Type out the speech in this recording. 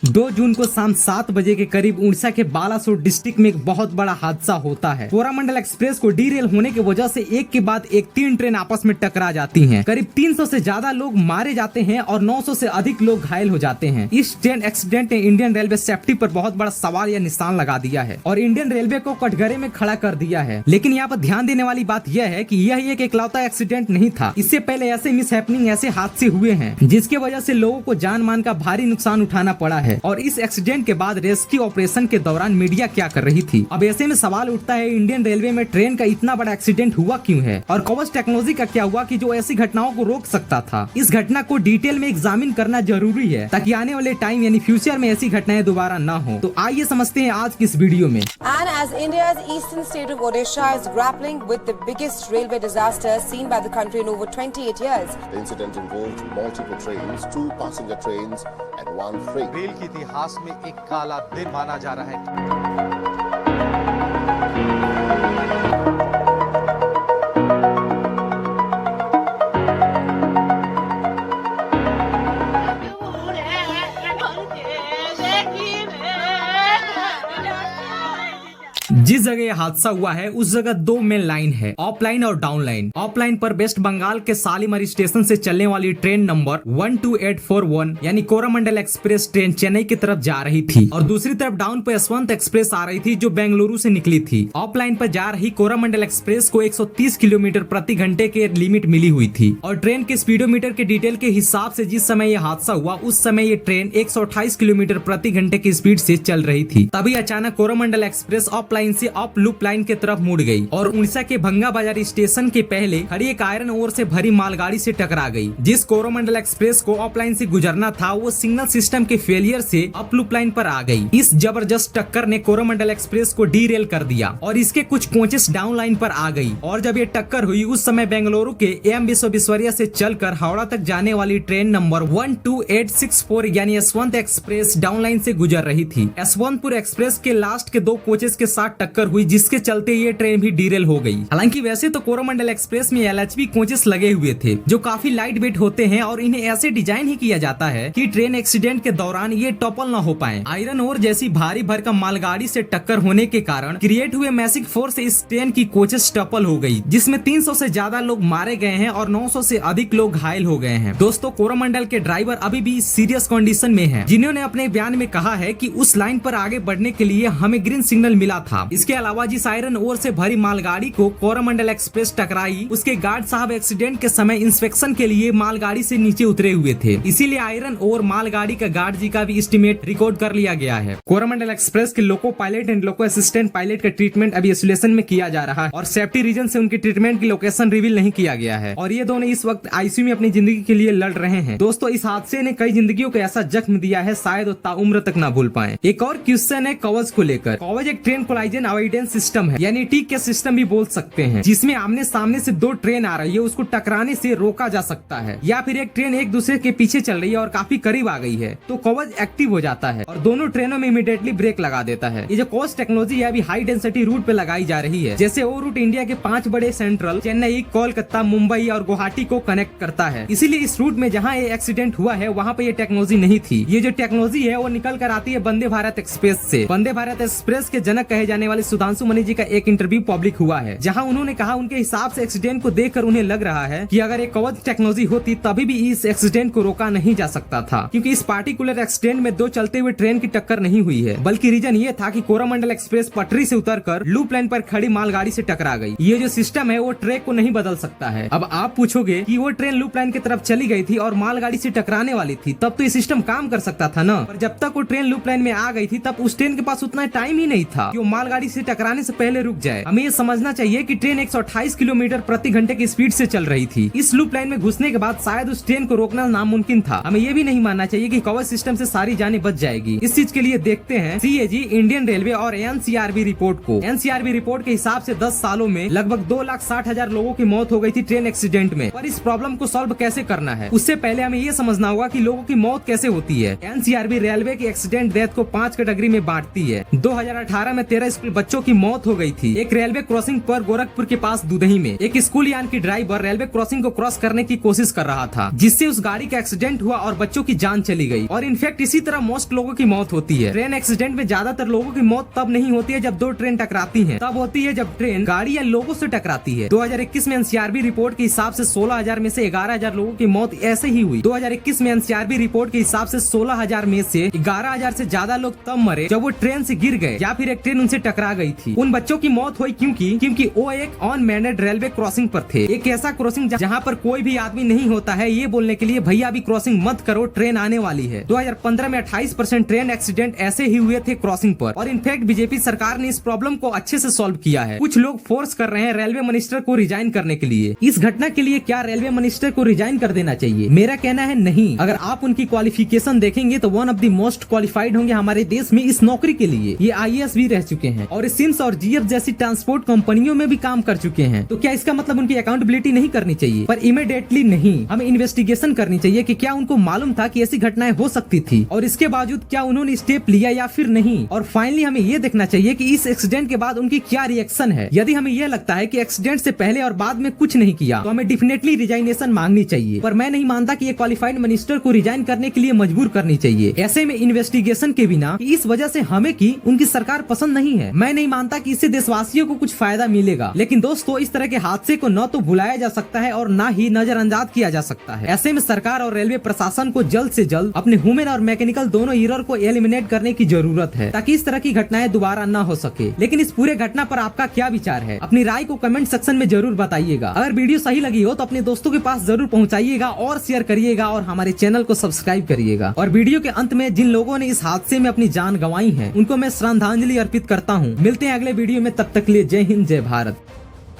2 जून को शाम 7 बजे के करीब उड़ीसा के बालासोर डिस्ट्रिक्ट में एक बहुत बड़ा हादसा होता है। कोरामंडल एक्सप्रेस को डीरेल होने की वजह से एक के बाद एक 3 ट्रेन आपस में टकरा जाती हैं। करीब 300 से ज्यादा लोग मारे जाते हैं और 900 से अधिक लोग घायल हो जाते हैं। इस ट्रेन एक्सीडेंट ने इंडियन रेलवे सेफ्टी पर बहुत बड़ा सवाल या निशान लगा दिया है और इंडियन रेलवे को कटघरे में खड़ा कर दिया है। लेकिन यहाँ पर ध्यान देने वाली बात यह है कि यह एक इकलौता एक्सीडेंट नहीं था। इससे पहले ऐसे मिसहैपनिंग, ऐसे हादसे हुए हैं जिसकी वजह से लोगों को जान मान का भारी नुकसान उठाना पड़ा है। और इस एक्सीडेंट के बाद रेस्क्यू ऑपरेशन के दौरान मीडिया क्या कर रही थी? अब ऐसे में सवाल उठता है, इंडियन रेलवे में ट्रेन का इतना बड़ा एक्सीडेंट हुआ क्यों है और कवच टेक्नोलॉजी का क्या हुआ कि जो ऐसी घटनाओं को रोक सकता था? इस घटना को डिटेल में एग्जामिन करना जरूरी है ताकि आने वाले टाइम यानी फ्यूचर में ऐसी घटनाएं दोबारा न हो। तो आइए समझते हैं आज की इस वीडियो में। And as India's eastern state of Odisha is grappling with the biggest railway disaster seen by the country in over 28 years. The incident involved multiple trains, 2 passenger trains and 1 freight. Rail के इतिहास में एक काला दिन माना जा रहा है। जिस जगह यह हादसा हुआ है उस जगह 2 मेन लाइन है, अप लाइन और डाउन लाइन। अप लाइन पर वेस्ट बंगाल के शालीमार स्टेशन से चलने वाली ट्रेन नंबर 12841 यानी कोरामंडल एक्सप्रेस ट्रेन चेन्नई की तरफ जा रही थी और दूसरी तरफ डाउन पर यशवंत एक्सप्रेस आ रही थी जो बेंगलुरु से निकली थी। अप लाइन पर जा रही कोरामंडल एक्सप्रेस को 130 किलोमीटर प्रति घंटे के लिमिट मिली हुई थी और ट्रेन के स्पीडोमीटर के डिटेल के हिसाब से जिस समय यह हादसा हुआ उस समय ये ट्रेन 128 किलोमीटर प्रति घंटे की स्पीड से चल रही थी। तभी अचानक कोरामंडल एक्सप्रेस अप लाइन से अप लूप लाइन की तरफ मुड़ गई और उड़ीसा के भंगा बाजार स्टेशन के पहले खड़ी एक आयरन ओर से भरी मालगाड़ी से टकरा गई। जिस कोरोमंडल एक्सप्रेस को अप लाइन से गुजरना था वो सिग्नल सिस्टम के फेलियर से अप लूप लाइन पर आ गई। इस जबरदस्त टक्कर ने कोरोमंडल एक्सप्रेस को डीरेल कर दिया और इसके कुछ कोचेस डाउन लाइन पर आ गई और जब ये टक्कर हुई उस समय बेंगलुरु के एम विश्वेश्वरैया से चलकर हावड़ा तक जाने वाली ट्रेन नंबर 12864 यानी यशवंत एक्सप्रेस डाउन लाइन से गुजर रही थी। यशवंतपुर एक्सप्रेस के लास्ट के 2 कोचेस के साथ टक्कर हुई जिसके चलते ये ट्रेन भी डीरेल हो गई। हालांकि वैसे तो कोरोमंडल एक्सप्रेस में LHB कोचेस लगे हुए थे जो काफी लाइट वेट होते हैं और इन्हें ऐसे डिजाइन ही किया जाता है कि ट्रेन एक्सीडेंट के दौरान ये टॉपल न हो पाए। आयरन ओर जैसी भारी भरकम मालगाड़ी से टक्कर होने के कारण क्रिएट हुए मैसिव फोर्स से इस ट्रेन की कोचेस टॉपल हो गई जिसमें 300 से ज्यादा लोग मारे गए हैं और 900 से अधिक लोग घायल हो गए हैं। दोस्तों, कोरोमंडल के ड्राइवर अभी भी सीरियस कंडीशन में है जिन्होंने अपने बयान में कहा है कि उस लाइन पर आगे बढ़ने के लिए हमें ग्रीन सिग्नल मिला था। इसके अलावा जिस आयरन ओर से भरी मालगाड़ी को कोरोमंडल एक्सप्रेस टकराई उसके गार्ड साहब एक्सीडेंट के समय इंस्पेक्शन के लिए मालगाड़ी से नीचे उतरे हुए थे, इसीलिए आयरन और मालगाड़ी का गार्ड जी का भी एस्टीमेट रिकॉर्ड कर लिया गया है। कोरोमंडल एक्सप्रेस के loco pilot and loco assistant pilot का ट्रीटमेंट अभी आइसोलेशन में किया जा रहा है और सेफ्टी रीजन से उनकी ट्रीटमेंट की लोकेशन रिवील नहीं किया गया है और ये दोनों इस वक्त ICU में अपनी जिंदगी के लिए लड़ रहे हैं। दोस्तों, इस हादसे ने कई जिंदगियों को ऐसा जख्म दिया है शायद वो ताउम्र तक ना भूल पाए। एक और क्वेश्चन है कवच को लेकर। कवच एक ट्रेन कोलाइजन अवॉइडेंस सिस्टम है यानी टी के सिस्टम भी बोल सकते हैं जिसमें आमने सामने से 2 ट्रेन आ रही है उसको टकराने से रोका जा सकता है या फिर एक ट्रेन एक दूसरे के पीछे चल रही है और काफी करीब आ गई है तो कवच एक्टिव हो जाता है और दोनों ट्रेनों में इमीडिएटली ब्रेक लगा देता है। ये जो कवच टेक्नोलॉजी है अभी हाई डेंसिटी रूट पे लगाई जा रही है। जैसे वो रूट इंडिया के 5 बड़े सेंट्रल चेन्नई, कोलकाता, मुंबई और गुवाहाटी को कनेक्ट करता है। इसीलिए इस रूट में जहाँ ये एक्सीडेंट हुआ है वहाँ पे ये टेक्नोलॉजी नहीं थी। ये जो टेक्नोलॉजी है वो निकल कर आती है वंदे भारत एक्सप्रेस से। वंदे भारत एक्सप्रेस के जनक कहे जाने वाले सुधांशु मणि जी का एक इंटरव्यू पब्लिक हुआ है जहां उन्होंने कहा उनके हिसाब से एक्सीडेंट को देखकर उन्हें लग रहा है कि अगर एक कवच टेक्नोलॉजी होती तभी भी इस एक्सीडेंट को रोका नहीं जा सकता था क्योंकि इस पार्टिकुलर एक्सीडेंट में 2 चलते हुए ट्रेन की टक्कर नहीं हुई है बल्कि रीजन ये था कि कोरोमंडल एक्सप्रेस पटरी से उतरकर लूप लाइन पर खड़ी मालगाड़ी से टकरा गई। ये जो सिस्टम है वो ट्रैक को नहीं बदल सकता है। अब आप पूछोगे कि वो ट्रेन लूप लाइन की तरफ चली गई थी और मालगाड़ी से टकराने वाली थी तब तो ये सिस्टम काम कर सकता था ना, पर जब तक वो ट्रेन लूप लाइन में आ गई थी तब उस ट्रेन के पास उतना टाइम ही नहीं था कि वो मालगाड़ी से टकराने से पहले रुक जाए। हमें ये समझना चाहिए कि ट्रेन 128 किलोमीटर प्रति घंटे की स्पीड से चल रही थी। इस लूप लाइन में घुसने के बाद शायद उस ट्रेन को रोकना नामुमकिन था। हमें ये भी नहीं मानना चाहिए कि कवच सिस्टम से सारी जानें बच जाएगी। इस चीज के लिए देखते हैं CAG, इंडियन रेलवे और NCRB रिपोर्ट को। NCRB रिपोर्ट के हिसाब से 10 सालों में लगभग 2,60,000 लोगों की मौत हो गई थी ट्रेन एक्सीडेंट में। पर इस प्रॉब्लम को सॉल्व कैसे करना है उससे पहले हमें ये समझना होगा कि लोगों की मौत कैसे होती है। NCRB रेलवे की एक्सीडेंट डेथ को 5 कैटेगरी में बांटती है। 2018 में 13 बच्चों की मौत हो गई थी एक रेलवे क्रॉसिंग पर गोरखपुर के पास दुधही में। एक स्कूल यान की ड्राइवर रेलवे क्रॉसिंग को क्रॉस करने की कोशिश कर रहा था, जिससे उस गाड़ी का एक्सीडेंट हुआ और बच्चों की जान चली गई। और इनफैक्ट इसी तरह मोस्ट लोगों की मौत होती है। ट्रेन एक्सीडेंट में ज्यादातर लोगों की मौत तब नहीं होती है जब दो ट्रेन टकराती है, तब होती है जब ट्रेन गाड़ी या लोगों से टकराती है। 2021 में एनसीआरबी रिपोर्ट के हिसाब से 16,000 में से 11,000 लोगों की मौत ऐसे ही हुई। 2021 में एनसीआरबी रिपोर्ट के हिसाब से 16,000 में से 11,000 से ज्यादा लोग तब मरे जब वो ट्रेन से गिर गए या फिर एक ट्रेन उनसे टकरा गई थी। उन बच्चों की मौत हुई क्योंकि वो एक अनमैनेड रेलवे क्रॉसिंग पर थे। एक ऐसा क्रॉसिंग जहाँ पर कोई भी आदमी नहीं होता है, ये बोलने के लिए भैया अभी क्रॉसिंग मत करो, ट्रेन आने वाली है। 2015 में 28% ट्रेन एक्सीडेंट ऐसे ही हुए थे क्रॉसिंग पर। और इनफैक्ट बीजेपी सरकार ने इस प्रॉब्लम को अच्छे से सॉल्व किया है। कुछ लोग फोर्स कर रहे हैं रेलवे मिनिस्टर को रिजाइन करने के लिए। इस घटना के लिए क्या रेलवे मिनिस्टर को रिजाइन कर देना चाहिए? मेरा कहना है नहीं। अगर आप उनकी क्वालिफिकेशन देखेंगे तो one of the most qualified होंगे हमारे देश में इस नौकरी के लिए। ये IAS भी रह चुके हैं और सिम्स और GF जैसी ट्रांसपोर्ट कंपनियों में भी काम कर चुके हैं। तो क्या इसका मतलब उनकी अकाउंटेबिलिटी नहीं करनी चाहिए? पर इमीडिएटली नहीं, हमें इन्वेस्टिगेशन करनी चाहिए कि क्या उनको मालूम था कि ऐसी घटनाएं हो सकती थी और इसके बावजूद क्या उन्होंने स्टेप लिया या फिर नहीं। और फाइनली हमें ये देखना चाहिए कि इस एक्सीडेंट के बाद उनकी क्या रिएक्शन है। यदि हमें यह लगता है कि एक्सीडेंट से पहले और बाद में कुछ नहीं किया तो हमें डेफिनेटली रिजाइनेशन मांगनी चाहिए। पर मैं नहीं मानता कि एक क्वालिफाइड मिनिस्टर को रिजाइन करने के लिए मजबूर करनी चाहिए, ऐसे में इन्वेस्टिगेशन के बिना। इस वजह से हमें की उनकी सरकार पसंद नहीं है। मैं नहीं मानता कि इससे देशवासियों को कुछ फायदा मिलेगा। लेकिन दोस्तों, इस तरह के हादसे को न तो भुलाया जा सकता है और न ही नजरअंदाज किया जा सकता है। ऐसे में सरकार और रेलवे प्रशासन को जल्द से जल्द अपने ह्यूमन और मैकेनिकल दोनों एरर को एलिमिनेट करने की जरूरत है, ताकि इस तरह की घटनाएं दोबारा न हो सके। लेकिन इस पूरे घटना पर आपका क्या विचार है? अपनी राय को कमेंट सेक्शन में जरूर बताइएगा। अगर वीडियो सही लगी हो तो अपने दोस्तों के पास जरूर पहुंचाइएगा और शेयर करिएगा और हमारे चैनल को सब्सक्राइब करिएगा। और वीडियो के अंत में जिन लोगों ने इस हादसे में अपनी जान गंवाई है उनको मैं श्रद्धांजलि अर्पित करता हूँ। मिलते हैं अगले वीडियो में, तब तक के लिए जय हिंद, जय भारत।